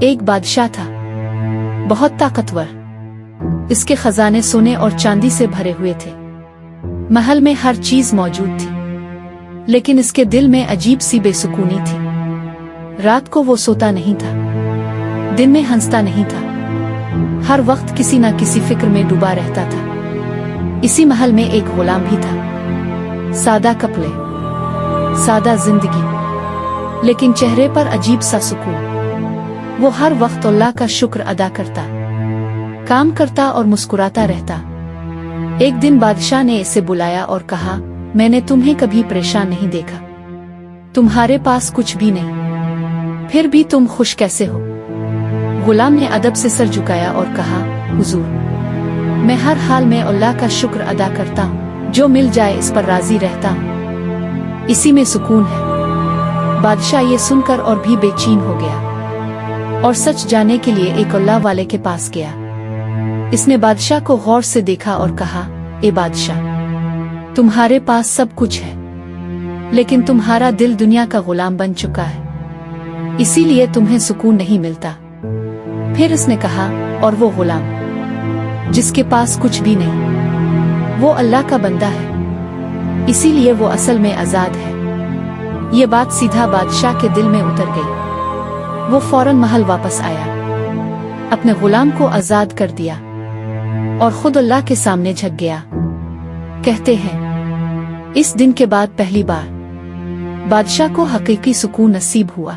ایک بادشاہ تھا، بہت طاقتور۔ اس کے خزانے سونے اور چاندی سے بھرے ہوئے تھے۔ محل میں ہر چیز موجود تھی، لیکن اس کے دل میں عجیب سی بے سکونی تھی۔ رات کو وہ سوتا نہیں تھا، دن میں ہنستا نہیں تھا، ہر وقت کسی نہ کسی فکر میں ڈوبا رہتا تھا۔ اسی محل میں ایک غلام بھی تھا، سادہ کپڑے، سادہ زندگی، لیکن چہرے پر عجیب سا سکون۔ وہ ہر وقت اللہ کا شکر ادا کرتا، کام کرتا اور مسکراتا رہتا۔ ایک دن بادشاہ نے اسے بلایا اور کہا، میں نے تمہیں کبھی پریشان نہیں دیکھا، تمہارے پاس کچھ بھی نہیں، پھر بھی تم خوش کیسے ہو؟ غلام نے ادب سے سر جھکایا اور کہا، حضور، میں ہر حال میں اللہ کا شکر ادا کرتا ہوں، جو مل جائے اس پر راضی رہتا ہوں، اسی میں سکون ہے۔ بادشاہ یہ سن کر اور بھی بے چین ہو گیا اور سچ جاننے کے لیے ایک اللہ والے کے پاس گیا۔ اس نے بادشاہ کو غور سے دیکھا اور کہا، اے بادشاہ، تمہارے پاس سب کچھ ہے، لیکن تمہارا دل دنیا کا غلام بن چکا ہے، اسی لیے تمہیں سکون نہیں ملتا۔ پھر اس نے کہا، اور وہ غلام جس کے پاس کچھ بھی نہیں، وہ اللہ کا بندہ ہے، اسی لیے وہ اصل میں آزاد ہے۔ یہ بات سیدھا بادشاہ کے دل میں اتر گئی۔ وہ فوراً محل واپس آیا، اپنے غلام کو آزاد کر دیا اور خود اللہ کے سامنے جھک گیا۔ کہتے ہیں، اس دن کے بعد پہلی بار بادشاہ کو حقیقی سکون نصیب ہوا۔